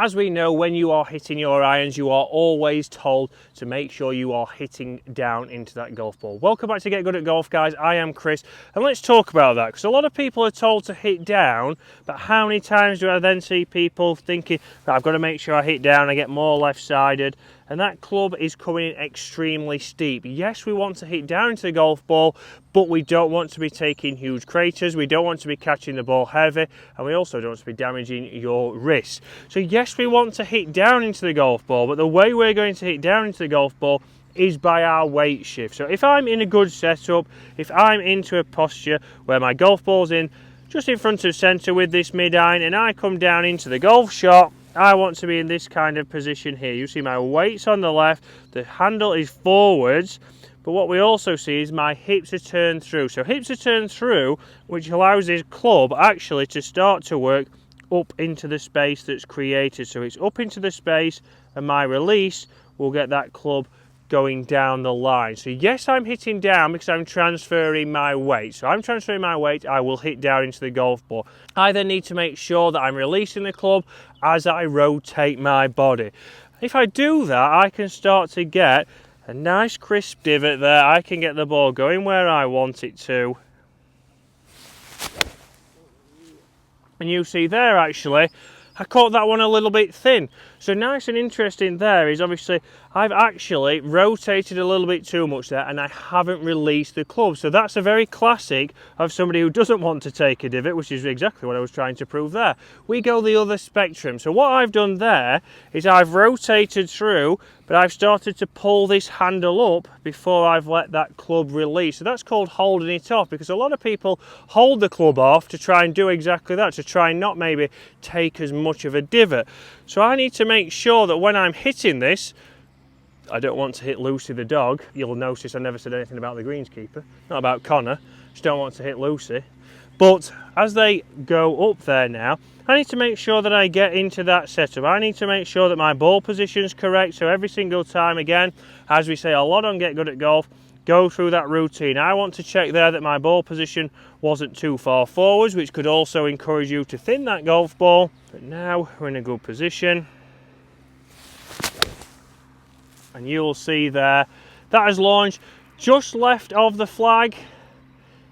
As we know, when you are hitting your irons, you are always told to make sure you are hitting down into that golf ball. Welcome back to Get Good at Golf, guys. I am Chris, and let's talk about that, because a lot of people are told to hit down, but how many times do I then see people thinking, I've got to make sure I hit down, I get more left-sided, and that club is coming in extremely steep. Yes, we want to hit down into the golf ball, but we don't want to be taking huge craters, we don't want to be catching the ball heavy, and we also don't want to be damaging your wrists. So yes, we want to hit down into the golf ball, but the way we're going to hit down into the golf ball is by our weight shift. So if I'm in a good setup, if I'm into a posture where my golf ball's in just in front of centre with this mid-iron and I come down into the golf shot, I want to be in this kind of position here. You see my weight's on the left, the handle is forwards, but what we also see is my hips are turned through. So hips are turned through, which allows this club actually to start to work up into the space that's created. So it's up into the space, and my release will get that club going down the line. So yes, I'm hitting down because I'm transferring my weight. So I'm transferring my weight, I will hit down into the golf ball. I then need to make sure that I'm releasing the club as I rotate my body. If I do that, I can start to get a nice crisp divot there. I can get the ball going where I want it to. And you see there, actually, I caught that one a little bit thin. So nice and interesting there is obviously I've actually rotated a little bit too much there and I haven't released the club. So that's a very classic of somebody who doesn't want to take a divot, which is exactly what I was trying to prove there. We go the other spectrum. So what I've done there is I've rotated through, but I've started to pull this handle up before I've let that club release. So that's called holding it off, because a lot of people hold the club off to try and do exactly that, to try and not maybe take as much of a divot. So I need to make sure that when I'm hitting this, I don't want to hit Lucy the dog. You'll notice I never said anything about the greenskeeper, not about Connor. Just don't want to hit Lucy. But as they go up there now, I need to make sure that I get into that setup. I need to make sure that my ball position is correct. So every single time, again, as we say a lot on Get Good at Golf, go through that routine. I want to check there that my ball position wasn't too far forwards, which could also encourage you to thin that golf ball. But now we're in a good position. And you'll see there, that has launched just left of the flag.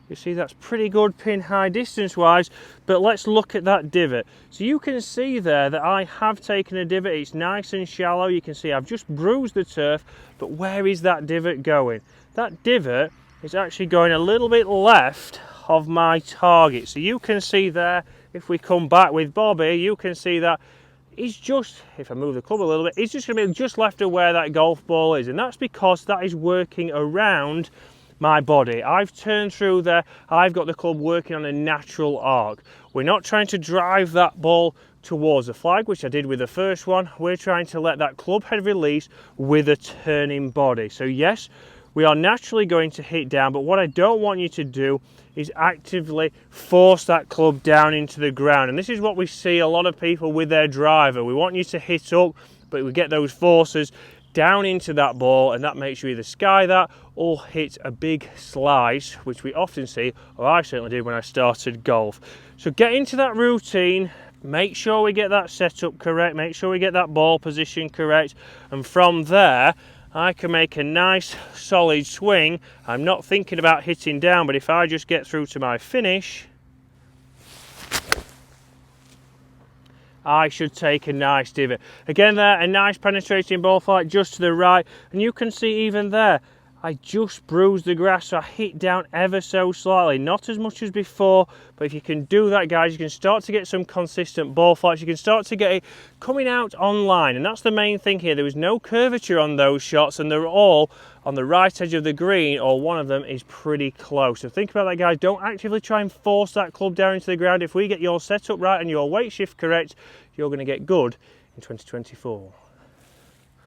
You see that's pretty good pin high distance wise, but let's look at that divot. So you can see there that I have taken a divot, it's nice and shallow. You can see I've just bruised the turf, but where is that divot going? That divot is actually going a little bit left of my target. So you can see there, if we come back with Bobby, you can see that he's just, if I move the club a little bit, he's just going to be just left of where that golf ball is. And that's because that is working around my body. I've turned through there, I've got the club working on a natural arc. We're not trying to drive that ball towards the flag, which I did with the first one. We're trying to let that club head release with a turning body. So yes, we are naturally going to hit down, but what I don't want you to do is actively force that club down into the ground. And this is what we see a lot of people with their driver. We want you to hit up, but we get those forces down into that ball, and that makes you either sky that or hit a big slice, which we often see, or I certainly did when I started golf. So get into that routine, make sure we get that setup correct, make sure we get that ball position correct, and from there I can make a nice solid swing. I'm not thinking about hitting down, but if I just get through to my finish, I should take a nice divot. Again there, a nice penetrating ball flight just to the right, and you can see even there, I just bruised the grass, so I hit down ever so slightly, not as much as before, but if you can do that, guys, you can start to get some consistent ball flights, you can start to get it coming out online, and that's the main thing here. There was no curvature on those shots, and they're all on the right edge of the green, or one of them is pretty close. So think about that, guys. Don't actively try and force that club down into the ground. If we get your setup right and your weight shift correct, you're going to get good in 2024.